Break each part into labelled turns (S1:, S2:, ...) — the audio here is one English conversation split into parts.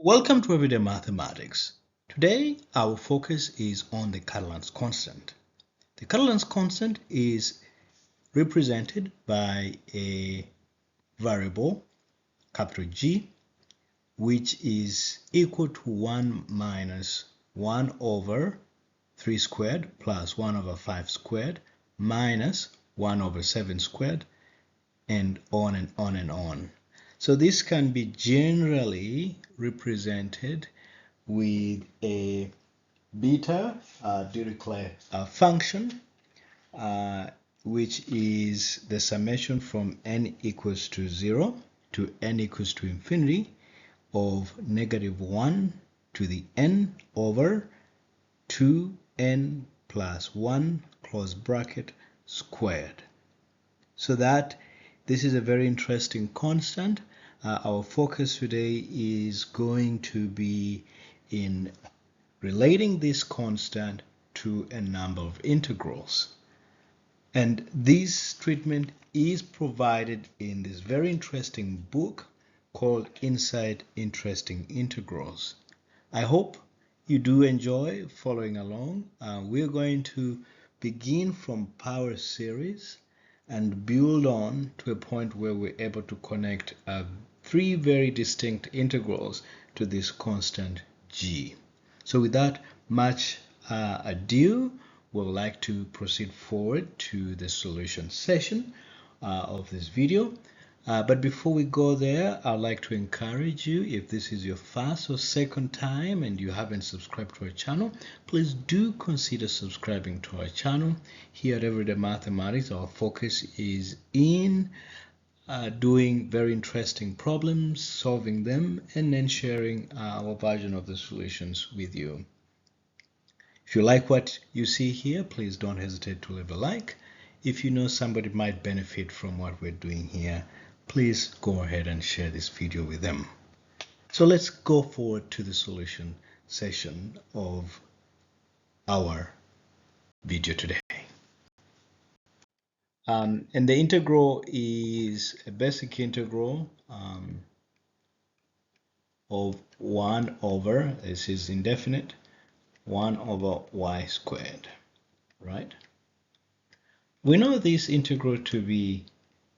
S1: Welcome to Everyday Mathematics. Today, our focus is on the Catalan's constant. The Catalan's constant is represented by a variable, capital G, which is equal to 1 minus 1 over 3 squared plus 1 over 5 squared minus 1 over 7 squared, and on and on and on. So this can be generally represented with a beta Dirichlet function, which is the summation from n equals to 0 to n equals to infinity of -1 to the n over 2n plus 1 close bracket squared. So that this is a very interesting constant. Our focus today is going to be in relating this constant to a number of integrals. And this treatment is provided in this very interesting book called Inside Interesting Integrals. I hope you do enjoy following along. We're going to begin from power series and build on to a point where we're able to connect three very distinct integrals to this constant g. So without much ado, we'd like to proceed forward to the solution session of this video. But before we go there, I'd like to encourage you, if this is your first or second time and you haven't subscribed to our channel, please do consider subscribing to our channel. Here at Everyday Mathematics, our focus is in doing very interesting problems, solving them, and then sharing our version of the solutions with you. If you like what you see here, please don't hesitate to leave a like. If you know somebody might benefit from what we're doing here, please go ahead and share this video with them. So let's go forward to the solution session of our video today. And the integral is a basic integral of 1 over, this is indefinite, 1 over y squared, right? We know this integral to be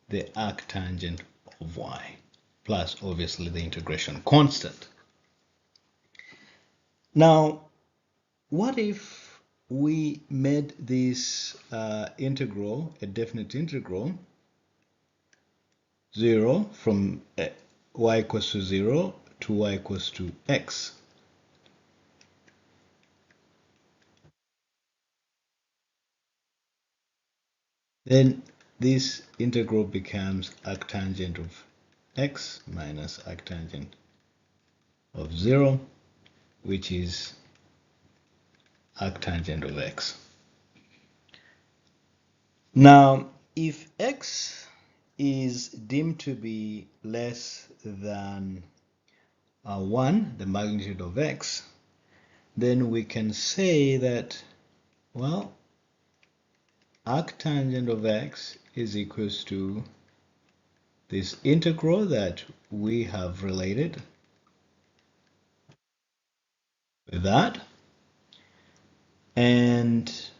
S1: the arctangent of y, plus obviously the integration constant. Now, what if we made this integral, a definite integral, 0 from y equals to 0 to y equals to x? Then this integral becomes arctangent of x minus arctangent of 0, which is arctangent of x. Now, if x is deemed to be less than 1, the magnitude of x, then we can say that, well, arctangent of x is equals to this integral that we have related with that, and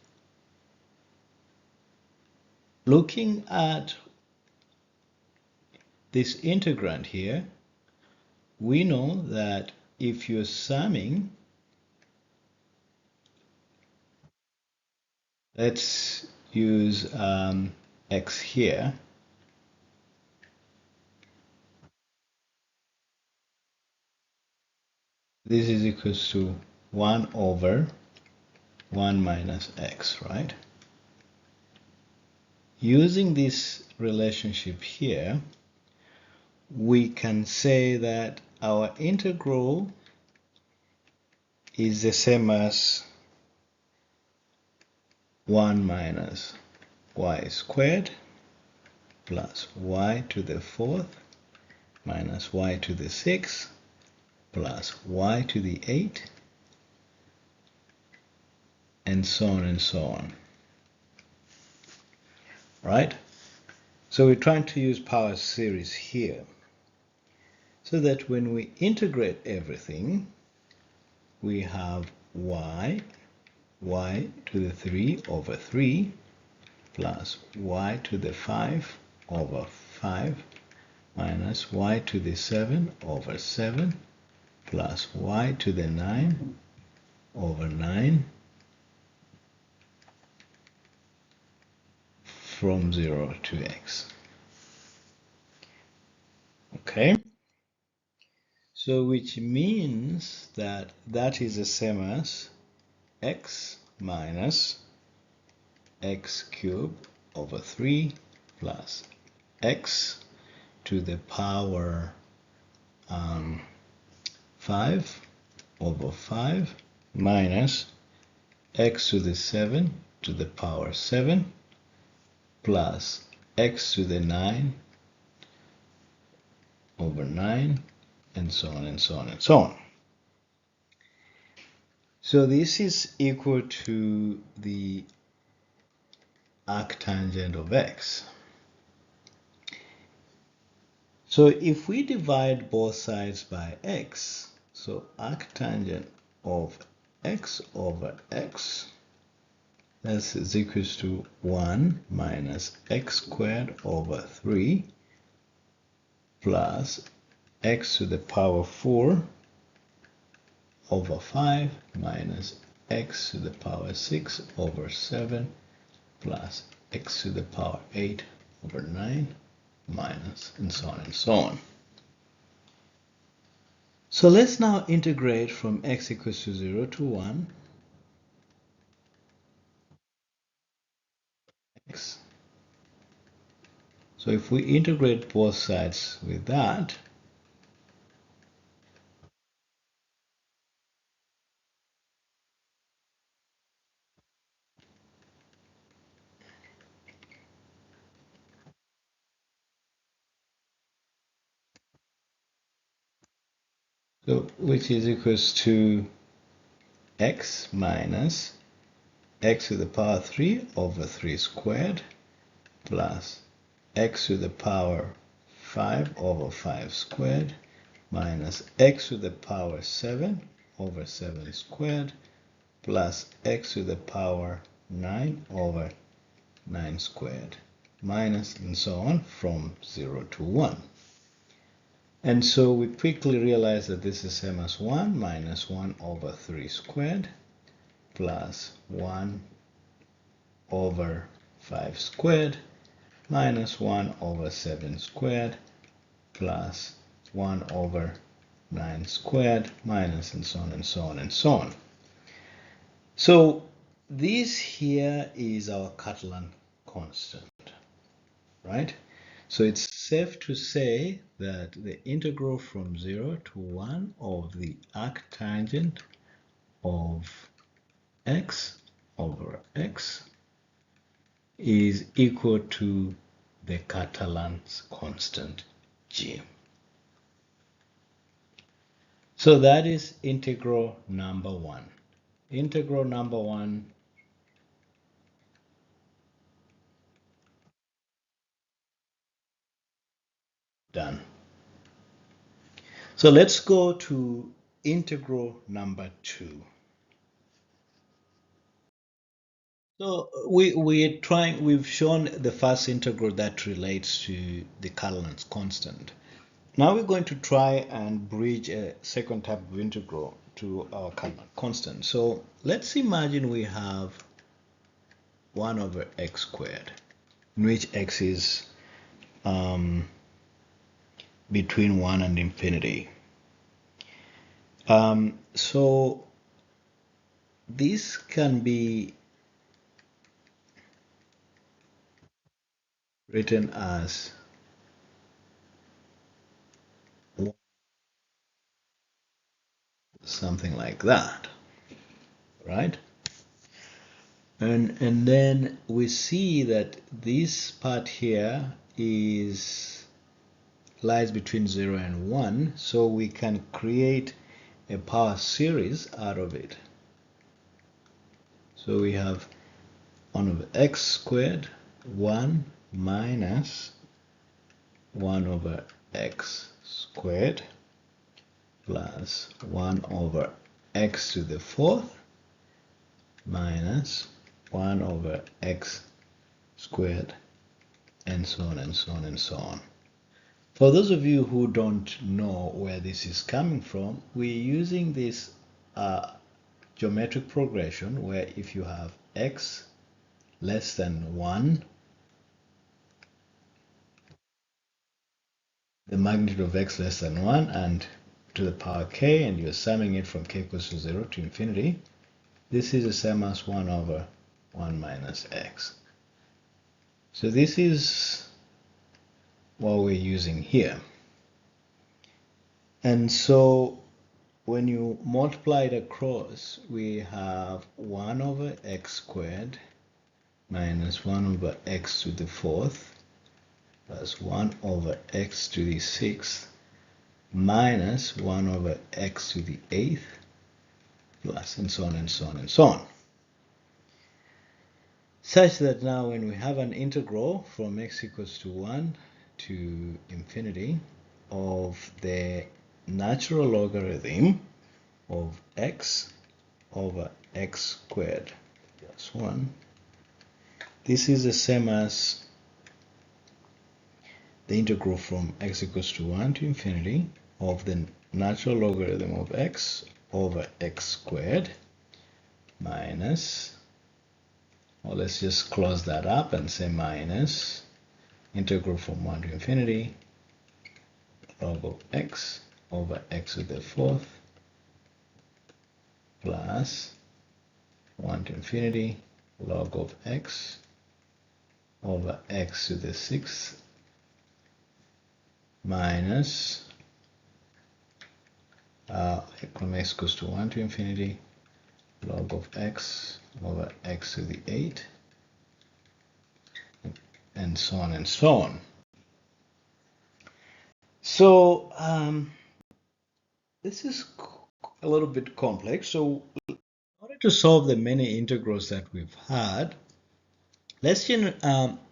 S1: looking at this integrand here, we know that if you're summing, let's use x here, this is equals to 1 over 1 minus x, right? Using this relationship here, we can say that our integral is the same as 1 minus y squared plus y to the 4th minus y to the 6th plus y to the 8th, and so on and so on. Right? So we're trying to use power series here. so that when we integrate everything, we have y to the 3 over 3 plus y to the 5 over 5 minus y to the 7 over 7 plus y to the 9 over 9 from 0 to x. Okay, so which means that that is the same as x minus x cubed over 3 plus x to the power 5 over 5 minus x to the 7 to the power 7 plus x to the 9 over 9, and so on and so on and so on. So this is equal to the arctangent of x. So if we divide both sides by x, so arctangent of x over x, this is equals to 1 minus x squared over 3 plus x to the power 4 over 5 minus x to the power 6 over 7 plus x to the power 8 over 9 minus, and so on and so on. So let's now integrate from x equals to 0 to 1 x. So if we integrate both sides with that, so which is equals to x minus x to the power 3 over 3 squared plus x to the power 5 over 5 squared minus x to the power 7 over 7 squared plus x to the power 9 over 9 squared minus, and so on, from 0 to 1. And so we quickly realize that this is same as 1 minus 1 over 3 squared plus 1 over 5 squared minus 1 over 7 squared plus 1 over 9 squared minus, and so on and so on and so on. So this here is our Catalan constant, right? So it's safe to say that the integral from 0 to 1 of the arctangent of x over x is equal to the Catalan's constant g. So that is integral number 1. Integral number 1 done. So let's go to integral number 2. So we've shown the first integral that relates to the Catalan's constant. Now we're going to try and bridge a second type of integral to our Catalan constant. So let's imagine we have 1 over x squared, in which x is between 1 and infinity. So this can be written as something like that, right? And then we see that this part here lies between 0 and 1, so we can create a power series out of it. So we have 1 over x squared, 1 minus 1 over x squared plus 1 over x to the fourth minus 1 over x squared, and so on and so on and so on. For those of you who don't know where this is coming from, we're using this geometric progression where if you have x less than 1, the magnitude of x less than 1 and to the power k, and you're summing it from k equals to 0 to infinity, this is the same as 1 over 1 minus x. So this is what we're using here. And so when you multiply it across, we have 1 over x squared minus 1 over x to the fourth plus 1 over x to the sixth minus 1 over x to the eighth plus, and so on and so on and so on. Such that now when we have an integral from x equals to 1 to infinity of the natural logarithm of x over x squared plus 1, this is the same as the integral from x equals to 1 to infinity of the natural logarithm of x over x squared minus, or let's just close that up and say minus integral from 1 to infinity log of x over x to the fourth plus 1 to infinity log of x over x to the sixth minus from x equals to 1 to infinity log of x over x to the 8, and so on and so on. So this is a little bit complex. So in order to solve the many integrals that we've had, let's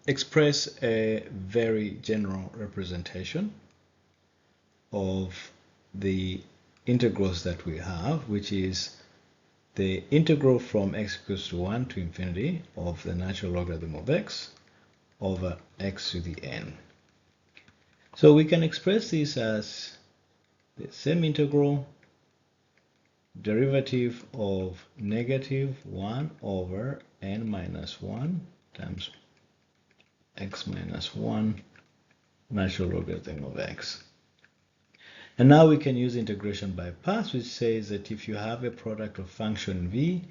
S1: express a very general representation of the integrals that we have, which is the integral from x equals to 1 to infinity of the natural logarithm of x over x to the n. So we can express this as the same integral derivative of negative 1 over n minus 1 times x minus 1 natural logarithm of x. And now we can use integration by parts, which says that if you have a product of function v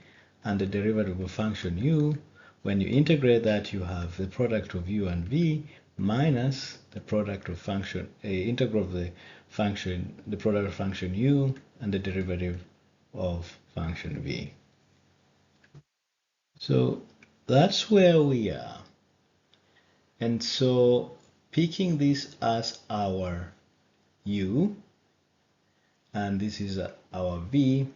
S1: and the derivative of function u, when you integrate that, you have the product of u and v minus the product of function, integral of the function, the product of function u and the derivative of function v. So that's where we are. And so picking this as our u, and this is our v,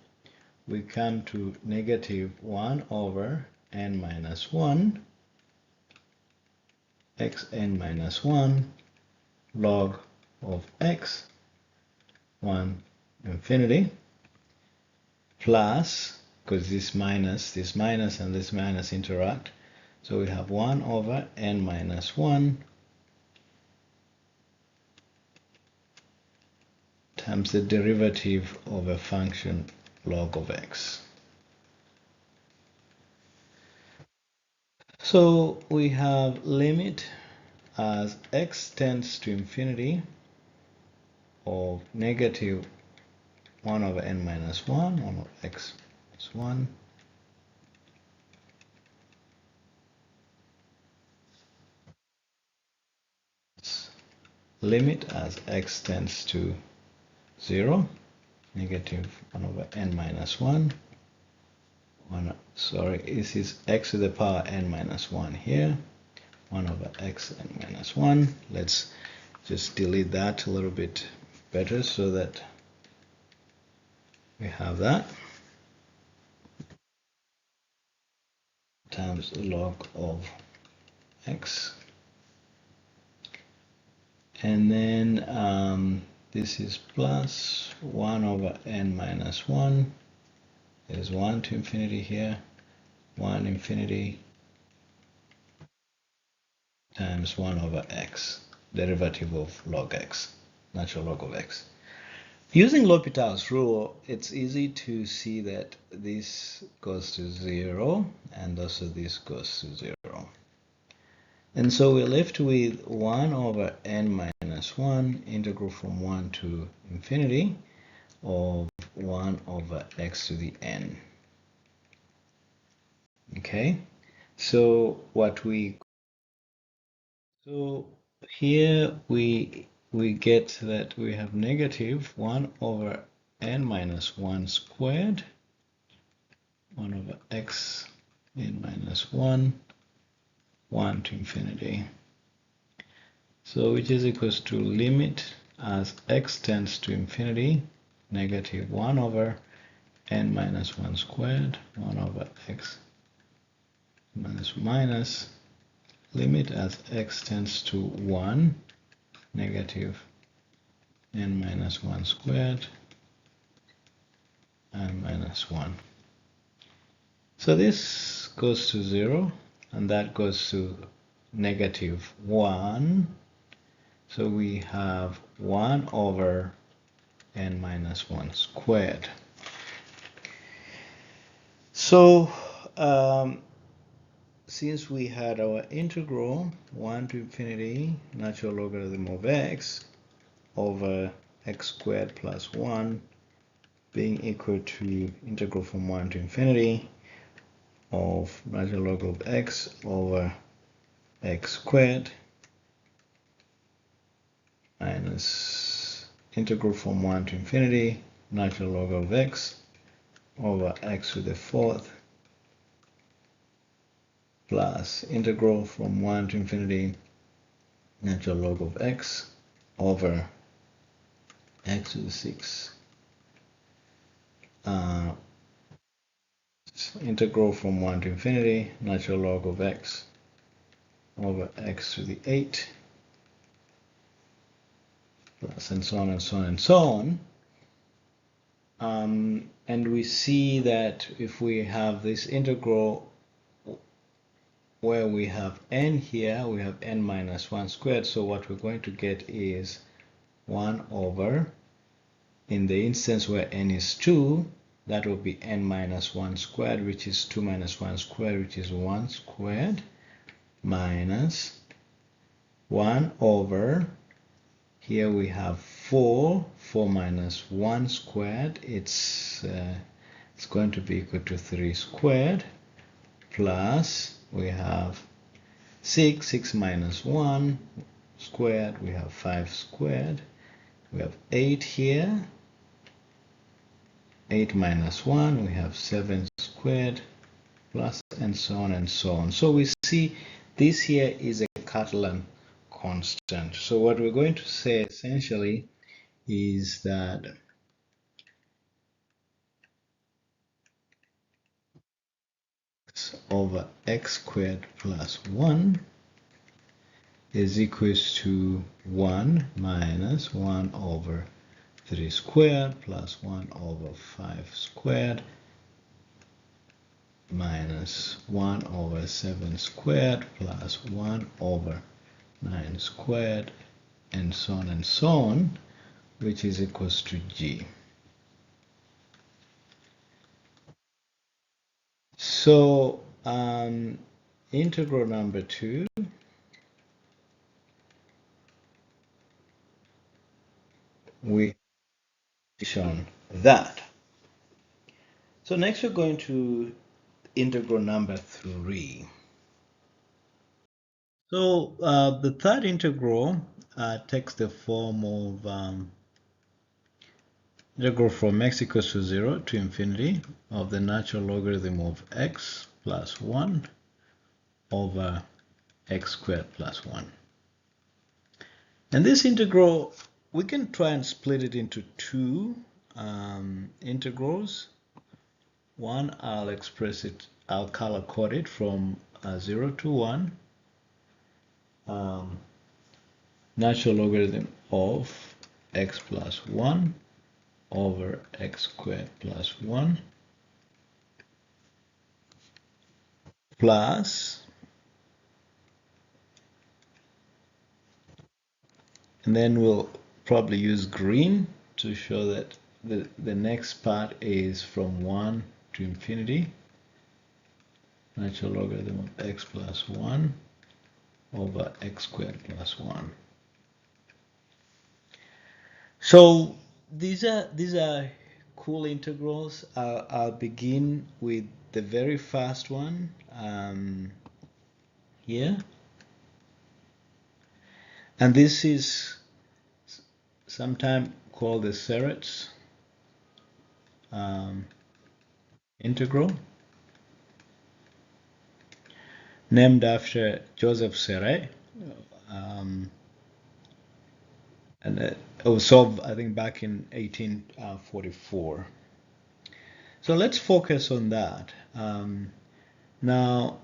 S1: we come to negative 1 over n minus 1 xn minus 1 log of x 1 infinity plus, because this minus and this minus interact, so we have 1 over n minus 1 times the derivative of a function log of x. So we have limit as x tends to infinity of negative 1 over n minus 1, 1 over x minus 1, limit as x tends to 0, negative 1 over n minus 1, this is x to the power n minus 1 here, 1 over x n minus 1. Let's just delete that a little bit better so that we have that times log of x. And then this is plus 1 over n minus 1. There's 1 to infinity here, 1 infinity times 1 over x, derivative of log x, natural log of x. Using L'Hopital's rule, it's easy to see that this goes to 0 and also this goes to 0. And so we're left with 1 over n minus 1 integral from 1 to infinity of 1 over x to the n. Okay, so here we get that we have negative 1 over n minus 1 squared, 1 over x n minus 1, 1 to infinity. So which is equals to limit as x tends to infinity, negative 1 over n minus 1 squared, 1 over x minus limit as x tends to 1, negative n minus 1 squared, and minus 1. So this goes to 0, and that goes to negative 1. So we have 1 over n minus 1 squared. So since we had our integral 1 to infinity natural logarithm of x over x squared plus 1 being equal to integral from 1 to infinity of natural log of x over x squared minus integral from 1 to infinity natural log of x over x to the fourth plus integral from 1 to infinity natural log of x over x to the sixth integral from 1 to infinity natural log of x over x to the 8 plus and so on and so on and so on. And we see that if we have this integral where we have n here, we have n minus 1 squared, so what we're going to get is 1 over, in the instance where n is 2, that will be n minus 1 squared, which is 2 minus 1 squared, which is 1 squared, minus 1 over, here we have 4 minus 1 squared, it's going to be equal to 3 squared, plus we have 6 minus 1 squared, we have 5 squared, we have 8 here, 8 minus 1, we have 7 squared, plus and so on and so on. So we see this here is a Catalan constant. So what we're going to say essentially is that x over x squared plus 1 is equals to 1 minus 1 over 3 squared plus 1 over 5 squared minus 1 over 7 squared plus 1 over 9 squared and so on, which is equals to g. So integral number 2 we shown that. So next we're going to integral number 3. So the third integral takes the form of integral from x equals to 0 to infinity of the natural logarithm of x plus 1 over x squared plus 1. And this integral, we can try and split it into two integrals. One, I'll color code it from 0 to 1. Natural logarithm of x plus 1 over x squared plus 1 plus, and then we'll probably use green to show that the next part is from 1 to infinity, natural logarithm of x plus 1 over x squared plus 1. So these are cool integrals. I'll begin with the very first one here, and this is sometimes called the Serret's integral, named after Joseph Serret, and it was solved, I think, back in 1844. So let's focus on that. Now,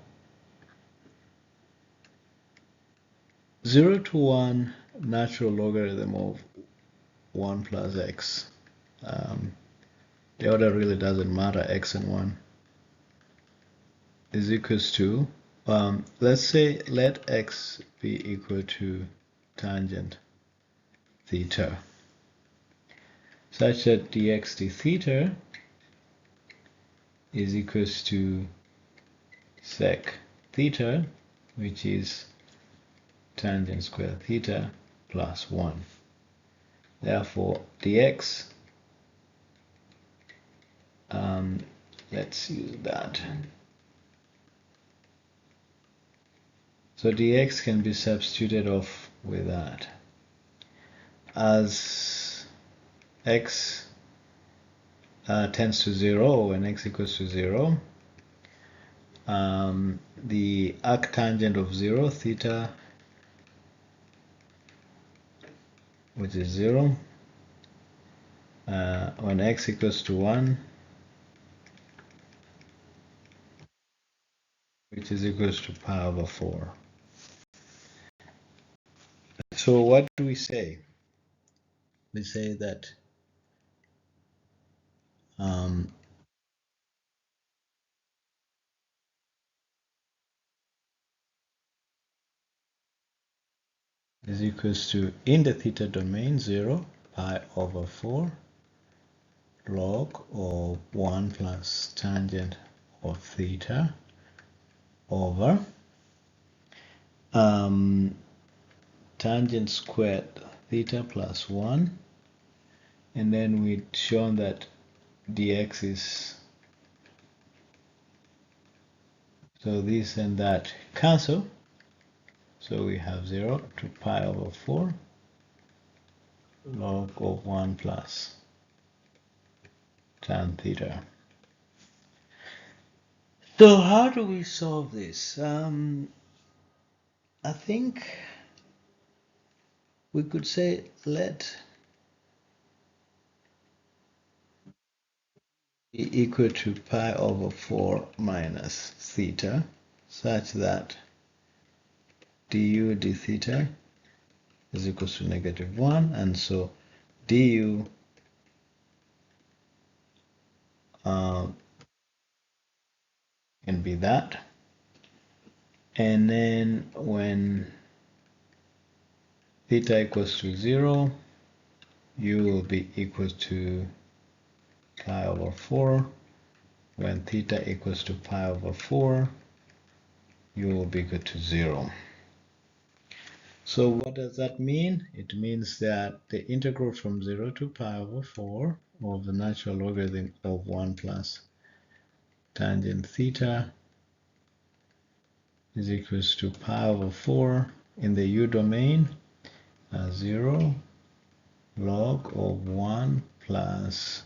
S1: 0 to 1 natural logarithm of 1 plus x. The order really doesn't matter, x and 1 is equals to, let's say let x be equal to tangent theta, such that dx d theta is equals to sec theta, which is tangent square theta plus 1. Therefore, dx, let's use that. So dx can be substituted off with that. As x tends to 0, when x equals to 0, the arctangent of 0, theta, which is 0, when x equals to 1, which is equals to pi over 4. So what do we say? We say that is equals to, in the theta domain, 0, pi over 4 log of 1 plus tangent of theta over tangent squared theta plus 1, and then we've shown that dx is, so this and that cancel, so we have 0 to pi over 4 log of 1 plus tan theta. So how do we solve this? I think we could say let be equal to pi over 4 minus theta, such that du d theta is equals to -1, and so du can be that. And then when theta equals to 0, u will be equal to pi over 4. When theta equals to pi over 4, u will be equal to 0. So what does that mean? It means that the integral from 0 to pi over 4 of the natural logarithm of 1 plus tangent theta is equals to pi over 4 in the u domain, 0 log of 1 plus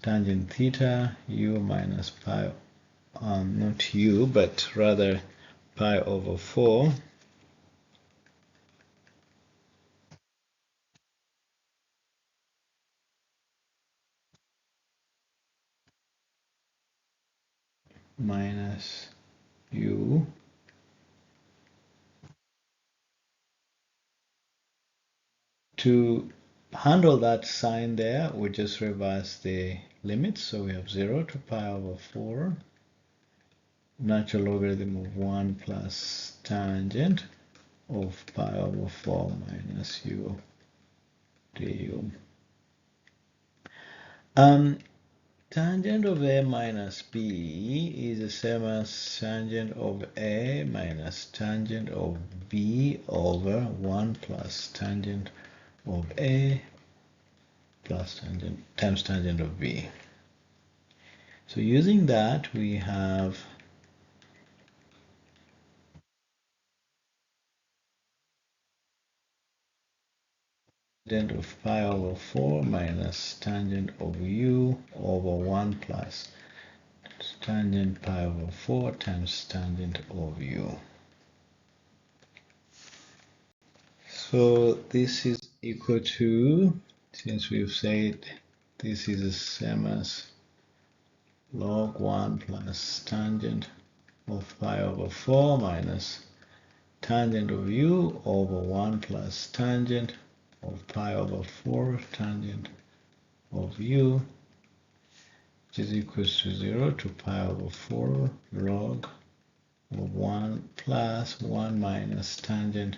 S1: tangent theta u minus pi, not u, but rather pi over 4 minus u To handle that sign there, we just reverse the limits. So we have 0 to pi over 4 natural logarithm of 1 plus tangent of pi over 4 minus u du. Tangent of a minus b is the same as tangent of a minus tangent of b over 1 plus tangent of a plus tangent times tangent of b. So using that, we have tangent of pi over 4 minus tangent of u over 1 plus tangent pi over 4 times tangent of u. So this is equal to, since we've said this is the same as log 1 plus tangent of pi over 4 minus tangent of u over 1 plus tangent of pi over 4 tangent of u, which is equals to 0 to pi over 4 log of 1 plus 1 minus tangent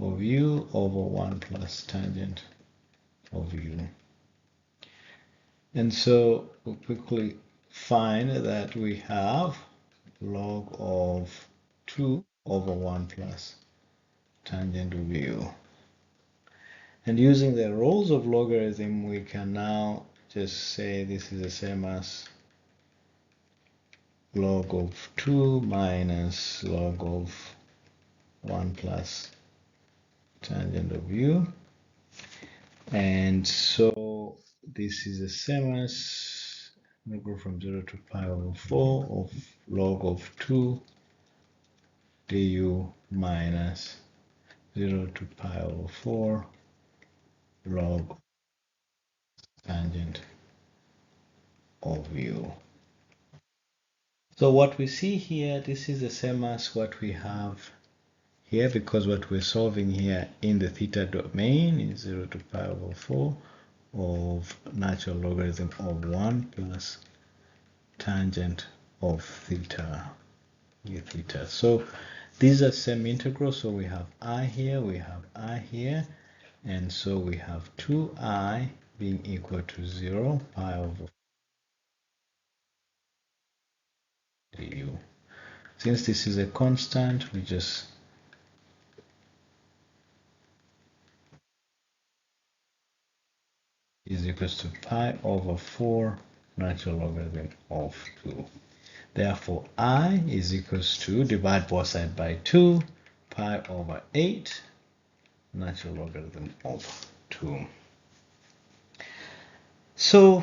S1: of u over 1 plus tangent of u. And so we'll quickly find that we have log of 2 over 1 plus tangent of u. And using the rules of logarithm, we can now just say this is the same as log of 2 minus log of 1 plus tangent of u. And so this is the same as, we go from 0 to pi over 4 of log of 2 du minus 0 to pi over 4 log tangent of u. So what we see here, this is the same as what we have here, because what we're solving here in the theta domain is 0 to pi over 4 of natural logarithm of 1 plus tangent of theta u theta. So these are same integrals, so we have I here, we have I here, and so we have 2I being equal to 0 pi over du. Since this is a constant, we just is equals to pi over 4 natural logarithm of 2. Therefore, I is equals to, divide both sides by 2, pi over 8 natural logarithm of 2. So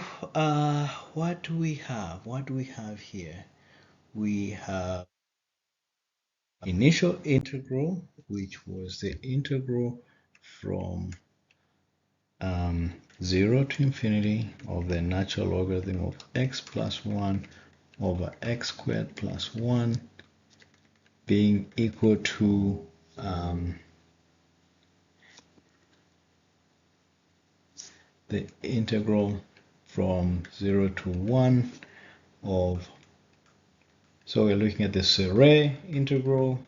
S1: what do we have? What do we have here? We have initial integral, which was the integral from 0 to infinity of the natural logarithm of x plus 1 over x squared plus 1 being equal to the integral from 0 to 1 of, so we're looking at this array integral,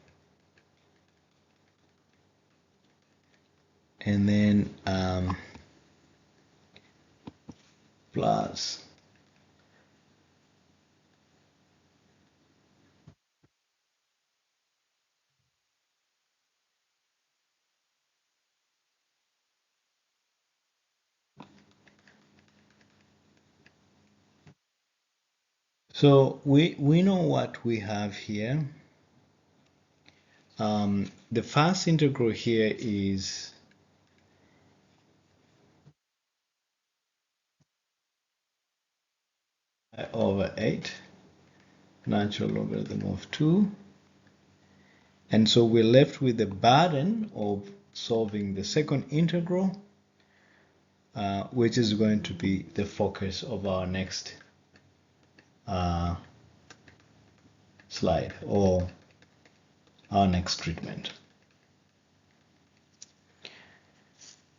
S1: and then plus so we know what we have here. The first integral here is I over 8 natural logarithm of 2, and so we're left with the burden of solving the second integral, which is going to be the focus of our next slide or our next treatment.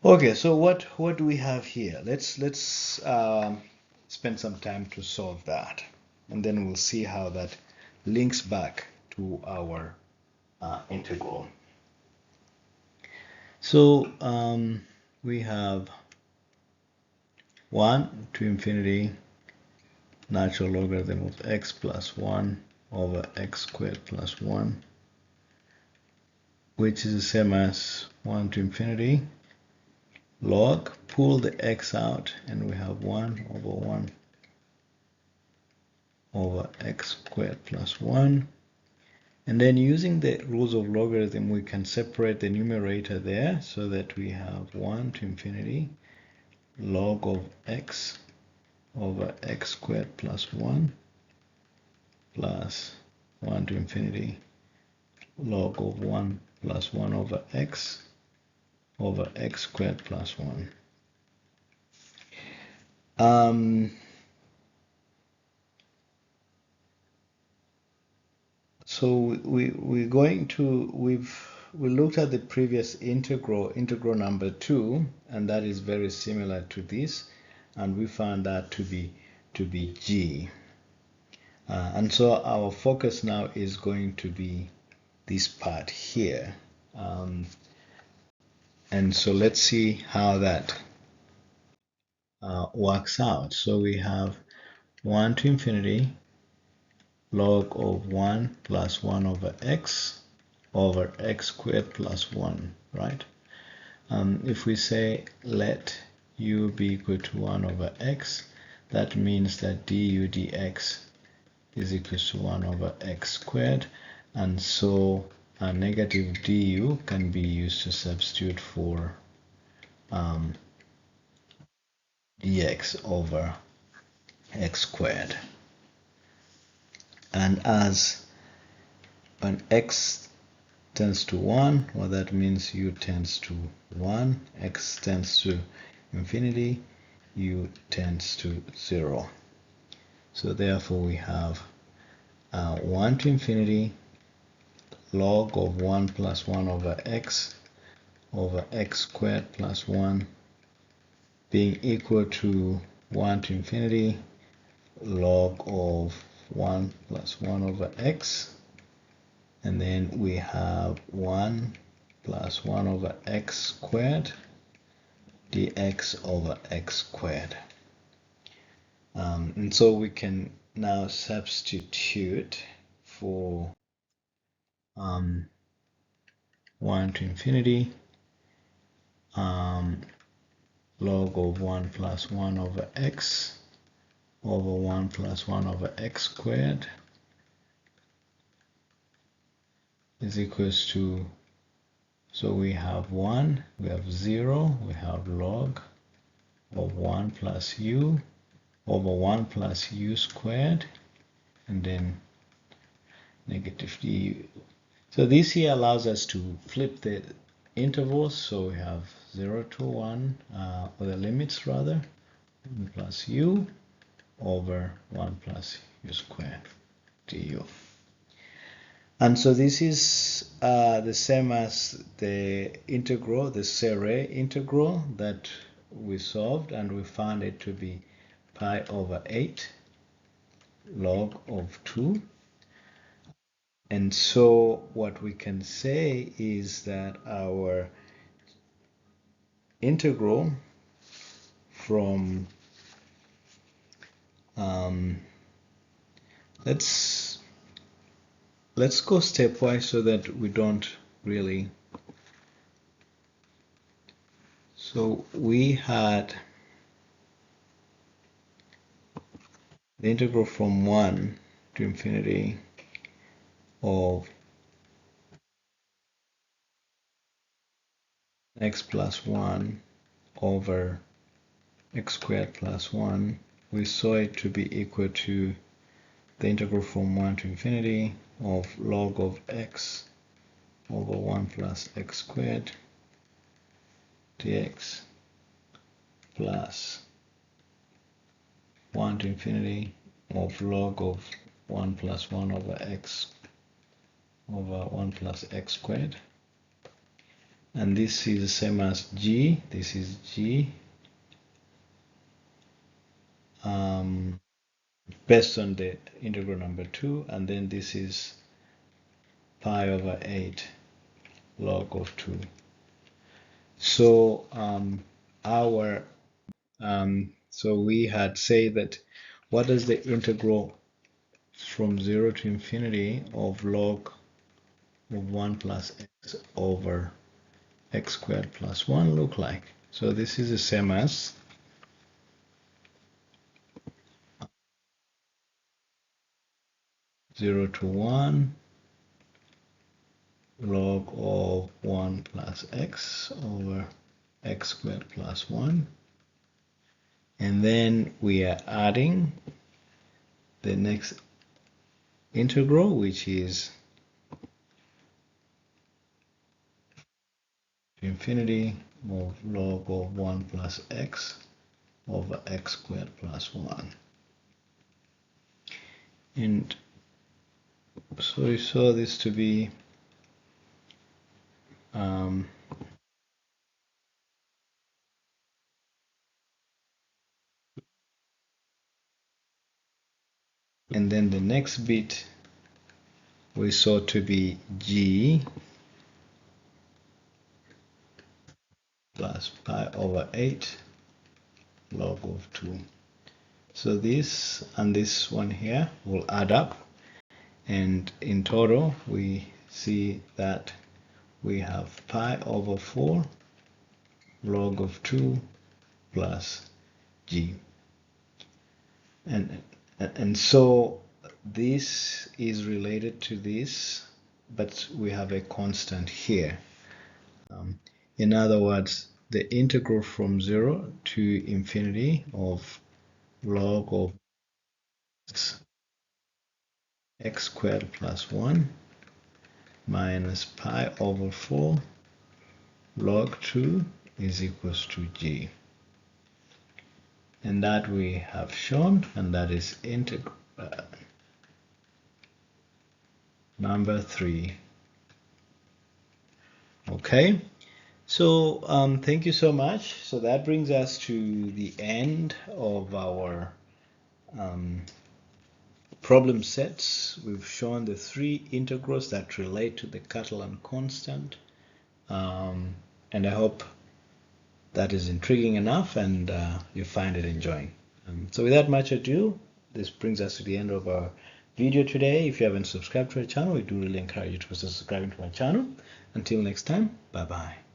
S1: Okay, so what do we have here? Let's spend some time to solve that, and then we'll see how that links back to our integral. So we have 1 to infinity natural logarithm of x plus 1 over x squared plus 1, which is the same as 1 to infinity log, pull the x out, and we have 1 over 1 over x squared plus 1. And then using the rules of logarithm, we can separate the numerator there so that we have 1 to infinity log of x over x squared plus 1 plus 1 to infinity log of 1 plus 1 over x squared plus 1. So we're going to, we looked at the previous integral number 2, and that is very similar to this, and we found that to be g. And so our focus now is going to be this part here. And so let's see how that works out. So we have 1 to infinity log of 1 plus 1 over x squared plus 1, right? If we say let u be equal to 1 over x, that means that du dx is equal to 1 over x squared, and so a negative du can be used to substitute for dx over x squared. And as when x tends to 1, well, that means u tends to 1, x tends to infinity, u tends to 0. So therefore we have 1 to infinity log of 1 plus 1 over x squared plus 1 being equal to 1 to infinity log of 1 plus 1 over x, and then we have 1 plus 1 over x squared dx over x squared. And so we can now substitute for 1 to infinity log of 1 plus 1 over x over 1 plus 1 over x squared is equals to, so we have 1, we have 0, we have log of 1 plus u over 1 plus u squared, and then negative du. So this here allows us to flip the intervals, so we have 0 to 1, or the limits rather, 1 plus u over 1 plus u squared du. And so this is the same as the integral, the Serre integral that we solved, and we found it to be pi over 8 log of 2. And so what we can say is that our integral from, let's go stepwise so that we don't really, so we had the integral from 1 to infinity of x plus 1 over x squared plus 1. We saw it to be equal to the integral from 1 to infinity of log of x over 1 plus x squared dx plus 1 to infinity of log of 1 plus 1 over x over 1 plus x squared. and this is the same as G. This is G, based on the integral number 2, and then this is pi over 8 log of 2. So so we had said that what is the integral from 0 to infinity of log of 1 plus x over x squared plus 1 look like? So this is the same as 0 to 1 log of 1 plus x over x squared plus 1, and then we are adding the next integral, which is infinity of log of 1 plus x over x squared plus 1. And so we saw this to be and then the next bit we saw to be g plus pi over 8 log of 2. So this and this one here will add up, and in total we see that we have pi over 4 log of 2 plus g. And so this is related to this, but we have a constant here. In other words, the integral from 0 to infinity of log of x squared plus 1 minus pi over 4 log 2 is equals to g. And that we have shown, and that is integral number 3. Okay, so thank you so much. So that brings us to the end of our problem sets. We've shown the 3 integrals that relate to the Catalan constant, and I hope that is intriguing enough and you find it enjoying. So without much ado, this brings us to the end of our video today. If you haven't subscribed to our channel, we do really encourage you to consider subscribing to our channel. Until next time, bye bye.